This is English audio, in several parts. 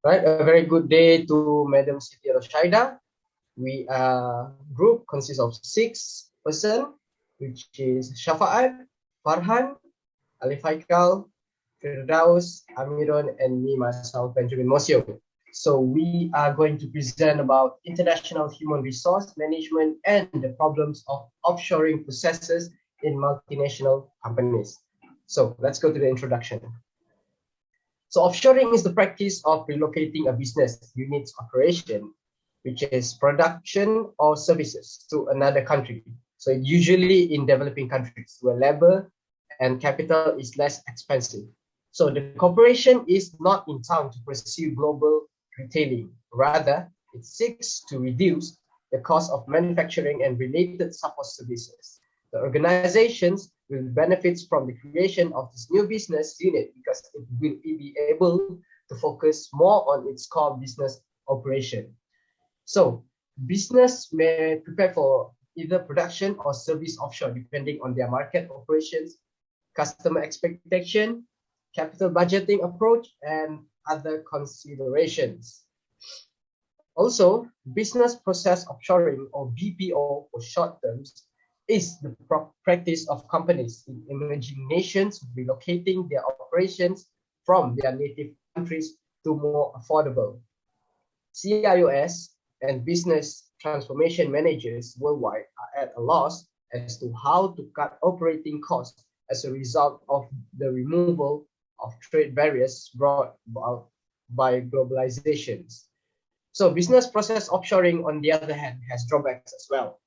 Right, a very good day to Madam Siti Roshaida. We are group consists of 6 person, which is Shafa'at, Farhan, Ali Faikal, Firdaus, Amiron, and me, myself, Benjamin Mosio. So we are going to present about international human resource management and the problems of offshoring processes in multinational companies. So let's go to the introduction. So offshoring is the practice of relocating a business unit's operation, which is production or services, to another country. So usually in developing countries where labor and capital is less expensive. So the corporation is not in town to pursue global retailing. Rather, it seeks to reduce the cost of manufacturing and related support services. The organizations will benefit from the creation of this new business unit because it will be able to focus more on its core business operation. So business may prepare for either production or service offshore depending on their market operations, customer expectation, capital budgeting approach, and other considerations. Also, business process offshoring or BPO for short terms is the practice of companies in emerging nations relocating their operations from their native countries to more affordable. CIOs and business transformation managers worldwide are at a loss as to how to cut operating costs as a result of the removal of trade barriers brought about by globalizations. So business process offshoring, on the other hand, has drawbacks as well.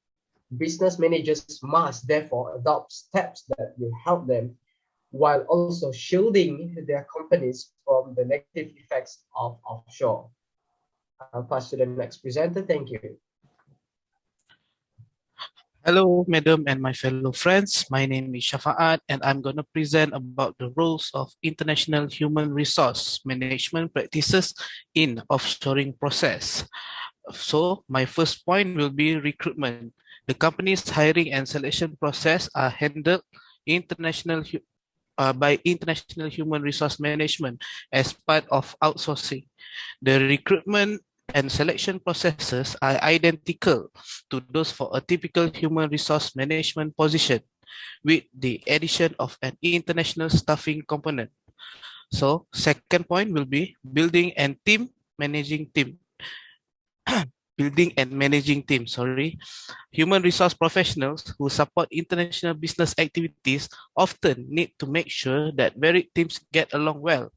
Business managers must therefore adopt steps that will help them while also shielding their companies from the negative effects of offshore. I'll pass to the next presenter. Thank you. Hello, madam and my fellow friends. My name is Shafa'at, and I'm going to present about the roles of international human resource management practices in offshoring process. So, my first point will be recruitment. The company's hiring and selection process are handled international by international human resource management as part of outsourcing. The recruitment and selection processes are identical to those for a typical human resource management position with the addition of an international staffing component. So second point will be building and team managing team. Building and managing team, sorry. Human resource professionals who support international business activities often need to make sure that varied teams get along well.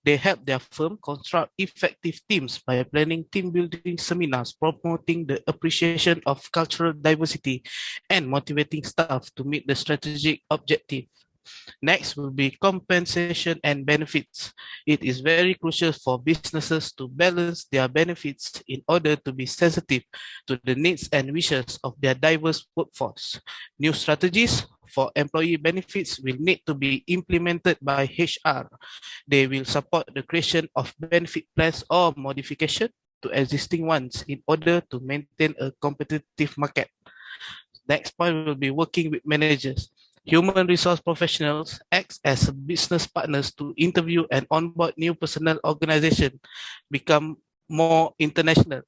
They help their firm construct effective teams by planning team building seminars, promoting the appreciation of cultural diversity, and motivating staff to meet the strategic objective. Next will be compensation and benefits. It is very crucial for businesses to balance their benefits in order to be sensitive to the needs and wishes of their diverse workforce. New strategies for employee benefits will need to be implemented by HR. They will support the creation of benefit plans or modification to existing ones in order to maintain a competitive market. Next point will be working with managers. Human resource professionals act as business partners to interview and onboard new personnel organization, become more international.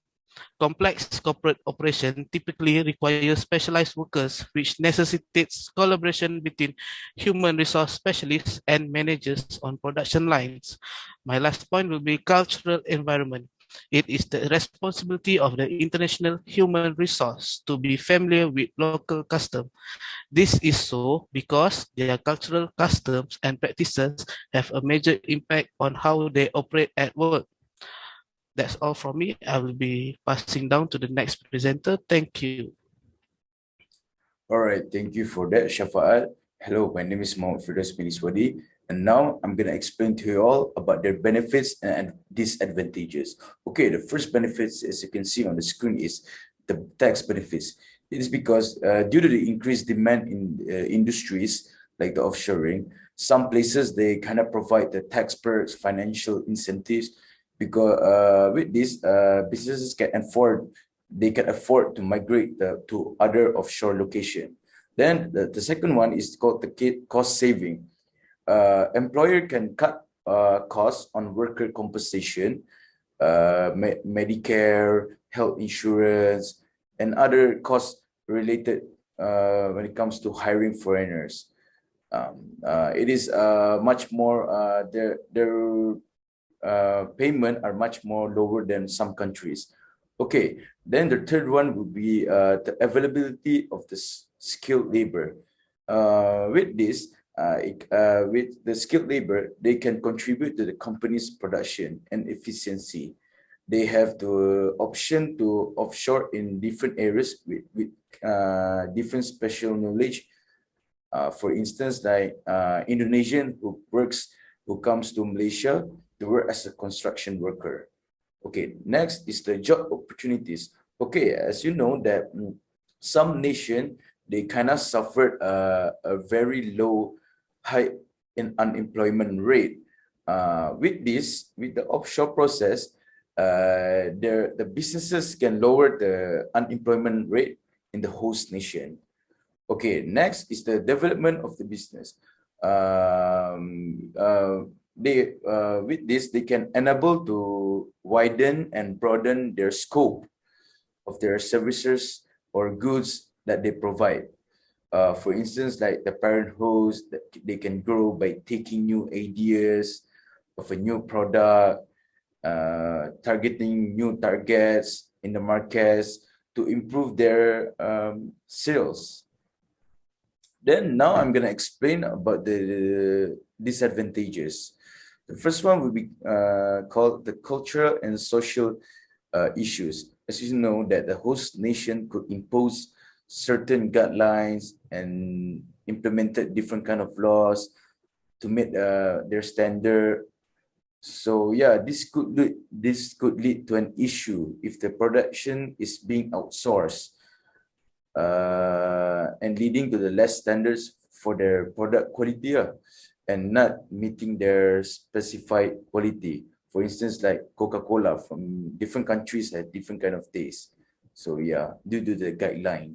Complex corporate operation typically requires specialized workers, which necessitates collaboration between human resource specialists and managers on production lines. My last point will be cultural environment. It is the responsibility of the international human resource to be familiar with local custom. This is so because their cultural customs and practices have a major impact on how they operate at work. That's all from me. I will be passing down to the next presenter. Thank you. All right, thank you for that, Shafa'at. Hello, my name is Mohammad Firdaus bin Iswadi, and now I'm going to explain to you all about their benefits and disadvantages. Okay, the first benefits, as you can see on the screen, is the tax benefits. It is because due to the increased demand in industries like the offshoring, some places they kind of provide the tax perks, financial incentives, because with this, businesses can afford to migrate to other offshore location. Then the second one is called the cost saving. Employer can cut costs on worker compensation Medicare, health insurance, and other costs related when it comes to hiring foreigners. It is much more, their payment are much more lower than some countries. Okay, then the third one would be the availability of the skilled labor. With this, with the skilled labor, they can contribute to the company's production and efficiency. They have the option to offshore in different areas with different special knowledge. For instance, like Indonesian who comes to Malaysia to work as a construction worker. Okay, next is the job opportunities. Okay, as you know that some nation, they kind of suffered a very low, high in unemployment rate. With the offshore process, the businesses can lower the unemployment rate in the host nation. Okay, next is the development of the business. With this, they can enable to widen and broaden their scope of their services or goods that they provide. For instance, like the parent host, that they can grow by taking new ideas of a new product, targeting new targets in the markets to improve their sales. Then now I'm going to explain about the disadvantages. The first one will be called the cultural and social issues. As you know, that the host nation could impose certain guidelines and implemented different kind of laws to meet their standard. So yeah, this could lead to an issue if the production is being outsourced. And leading to the less standards for their product quality and not meeting their specified quality. For instance, like Coca-Cola from different countries have different kind of taste. So yeah, due to the guideline.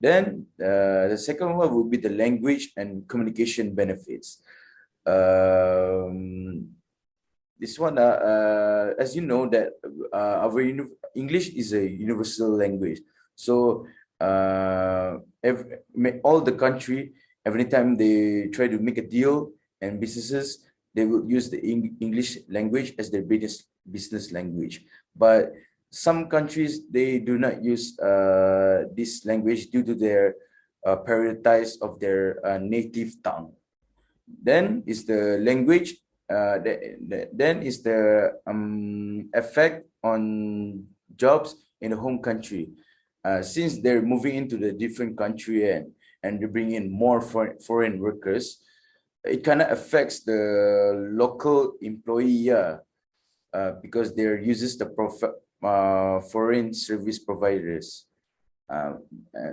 Then the second one would be the language and communication benefits. This one, as you know, that our English is a universal language. So all the country, every time they try to make a deal and businesses, they will use the English language as their business language. But some countries, they do not use this language due to their prioritize of their native tongue. Then is the language, then is the effect on jobs in the home country. Since they're moving into the different country and they bring in more foreign workers, it kind of affects the local employee, because they're uses the foreign service providers.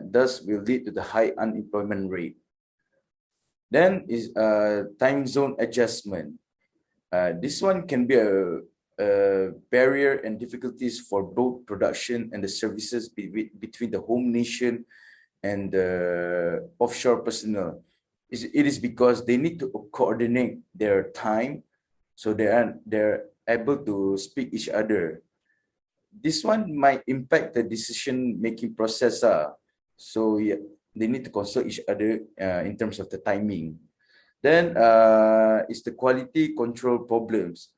Thus will lead to the high unemployment rate. Then is time zone adjustment. This one can be a barrier and difficulties for both production and the services between the home nation and the offshore personnel. It is because they need to coordinate their time, so they're able to speak each other. This one might impact the decision-making process. So yeah, they need to consult each other in terms of the timing. Then is the quality control problems.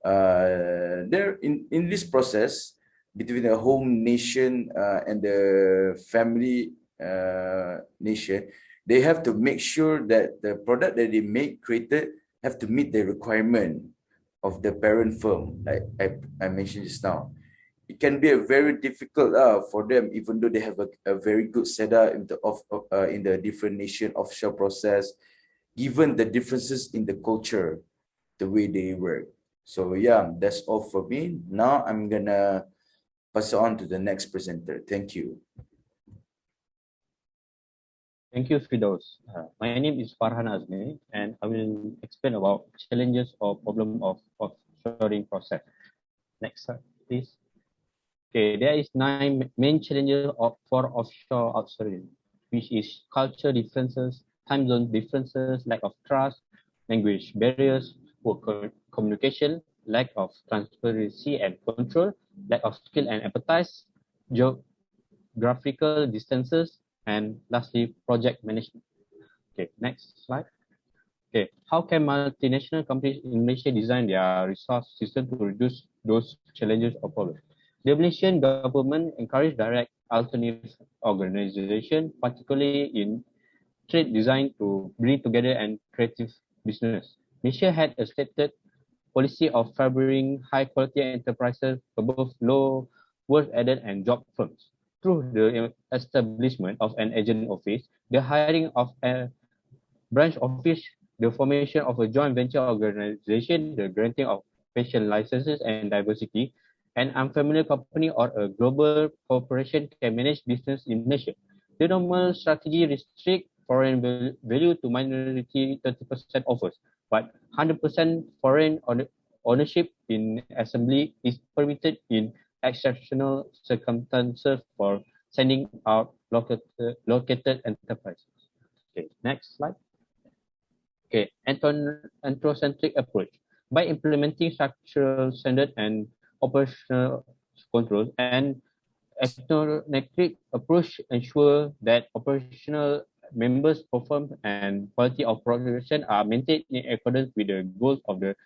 There in this process between the home nation and the family nation, they have to make sure that the product that they created have to meet the requirement of the parent firm, like I mentioned just now. It can be a very difficult for them, even though they have a very good setup in the different nation offshore process, given the differences in the culture, the way they work. So yeah, that's all for me. Now I'm gonna pass it on to the next presenter. Thank you. Thank you, Firdaus. My name is Farhan Azmi, and I will explain about challenges or problem of offshoring process. Next slide, please. Okay, there is 9 main challenges for offshore outsourcing, which is culture differences, time zone differences, lack of trust, language barriers, poor communication, lack of transparency and control, lack of skill and expertise, geographical distances, and lastly, project management. Okay, next slide. Okay, how can multinational companies in Malaysia design their resource system to reduce those challenges or problems? The Malaysian government encouraged direct alternative organization, particularly in trade design, to bring together and creative business. Malaysia had a stated policy of favoring high-quality enterprises above low worth added and job firms. Through the establishment of an agent office, the hiring of a branch office, the formation of a joint venture organization, the granting of patient licenses and diversity, an unfamiliar company or a global corporation can manage business in Malaysia. The normal strategy restrict foreign value to minority 30% offers, but 100% foreign ownership in assembly is permitted in exceptional circumstances for sending out located enterprises. Okay, next slide. Okay, anthrocentric approach. By implementing structural standard and operational controls, and ethnocentric approach ensure that operational members perform and quality of production are maintained in accordance with the goals of the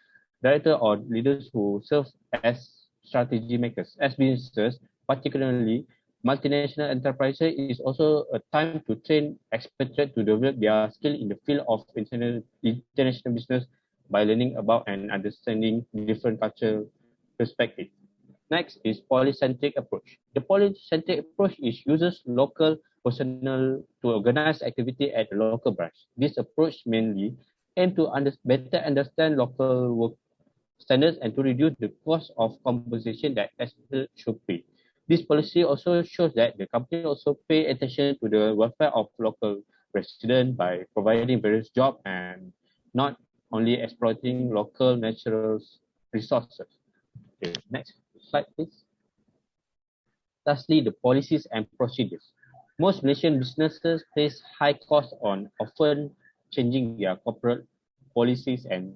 director or leaders who serve as strategy makers. As businesses, particularly multinational enterprises, is also a time to train expatriates to develop their skill in the field of international business by learning about and understanding different cultural perspectives. Next is polycentric approach. The polycentric approach uses local personnel to organize activity at the local branch. This approach mainly aims to better understand local work standards and to reduce the cost of compensation that experts should pay. This policy also shows that the company also pay attention to the welfare of local residents by providing various jobs and not only exploiting local natural resources. Okay, next slide, please. Lastly, the policies and procedures. Most Malaysian businesses place high cost on often changing their corporate policies and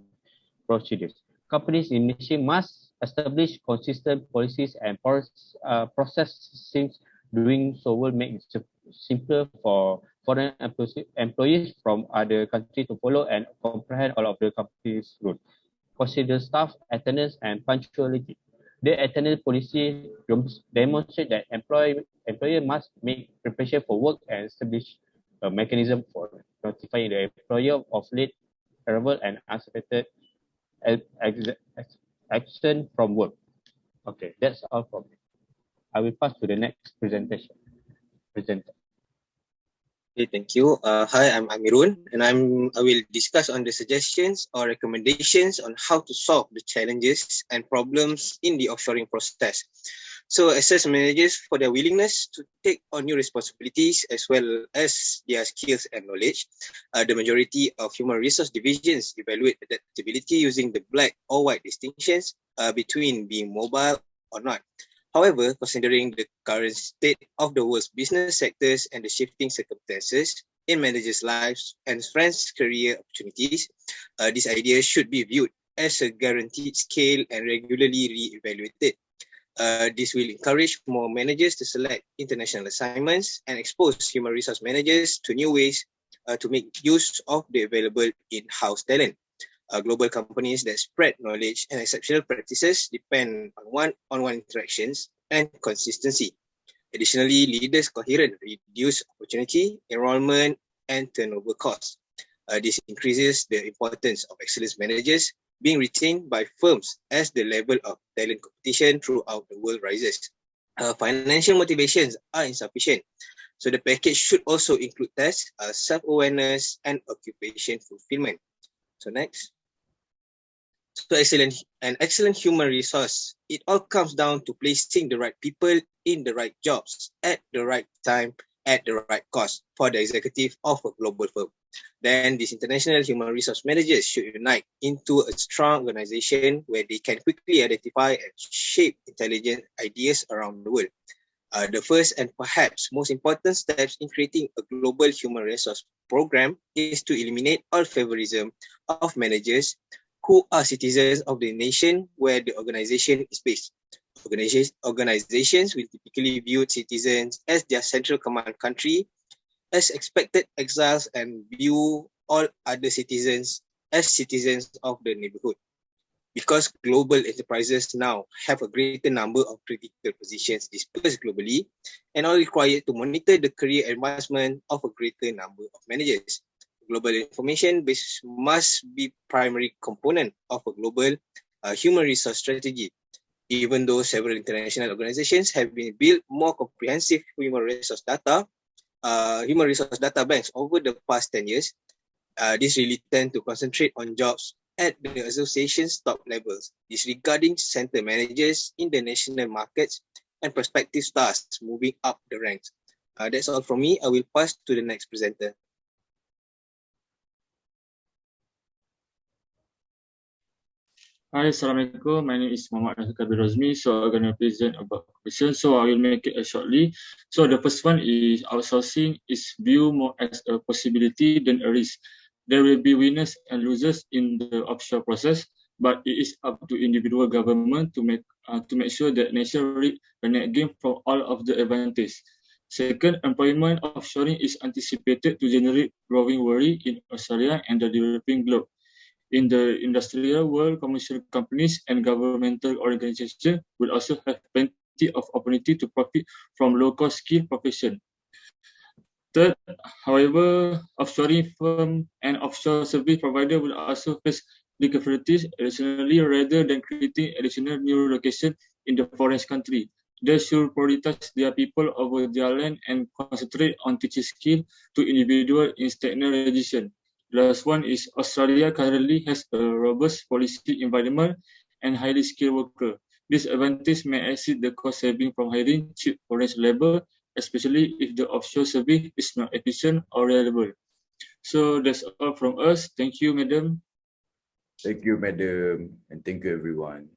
procedures. Companies in Malaysia must establish consistent policies and processes. Doing so will make it simpler for foreign employees from other countries to follow and comprehend all of the company's rules. Consider staff attendance and punctuality. The attendance policy demonstrates that employer must make preparation for work and establish a mechanism for notifying the employer of late arrival and unexpected action from work. Okay, that's all from me. I will pass to the next presenter. Okay, thank you. Hi, I'm Amirul, and I will discuss on the suggestions or recommendations on how to solve the challenges and problems in the offshoring process. So assess managers for their willingness to take on new responsibilities as well as their skills and knowledge. The majority of human resource divisions evaluate adaptability using the black or white distinctions between being mobile or not. However, considering the current state of the world's business sectors and the shifting circumstances in managers' lives and friends' career opportunities, this idea should be viewed as a guaranteed scale and regularly re-evaluated. This will encourage more managers to select international assignments and expose human resource managers to new ways to make use of the available in-house talent. Global companies that spread knowledge and exceptional practices depend on one-on-one interactions and consistency. Additionally, leaders coherent reduce opportunity, enrollment, and turnover costs. This increases the importance of excellence managers being retained by firms as the level of talent competition throughout the world rises. Financial motivations are insufficient, so the package should also include tests, self-awareness, and occupation fulfillment. So next. So excellent human resource, it all comes down to placing the right people in the right jobs at the right time at the right cost for the executive of a global firm. Then these international human resource managers should unite into a strong organization where they can quickly identify and shape intelligent ideas around the world. The first and perhaps most important steps in creating a global human resource program is to eliminate all favorism of managers who are citizens of the nation where the organization is based. Organizations will typically view citizens as their central command country, as expected exiles, and view all other citizens as citizens of the neighborhood. Because global enterprises now have a greater number of critical positions dispersed globally and are required to monitor the career advancement of a greater number of managers. Global information base must be primary component of a global human resource strategy. Even though several international organizations have been built more comprehensive human resource data banks over the past 10 years, this really tend to concentrate on jobs at the association's top levels, disregarding center managers in the national markets and prospective stars moving up the ranks. That's all from me. I will pass to the next presenter. Hi, Assalamualaikum. My name is Muhammad Kabir Razmi. So I'm going to present about question. So I will make it shortly. So the first one is outsourcing is viewed more as a possibility than a risk. There will be winners and losers in the offshore process, but it is up to individual government to make sure that nation reap the net gain from all of the advantage. Second, employment offshoring is anticipated to generate growing worry in Australia and the developing globe. In the industrial world, commercial companies and governmental organizations will also have plenty of opportunity to profit from low-cost skill profession. Third, however, offshoring firm and offshore service provider will also face difficulties. Additionally, rather than creating additional new location in the foreign country, they should prioritize their people over their land and concentrate on teaching skill to individuals in stagnant region. Last one is Australia currently has a robust policy environment and highly skilled worker. This advantage may exceed the cost saving from hiring cheap foreign labor, especially if the offshore service is not efficient or reliable. So that's all from us. Thank you, madam. Thank you, madam, and thank you, everyone.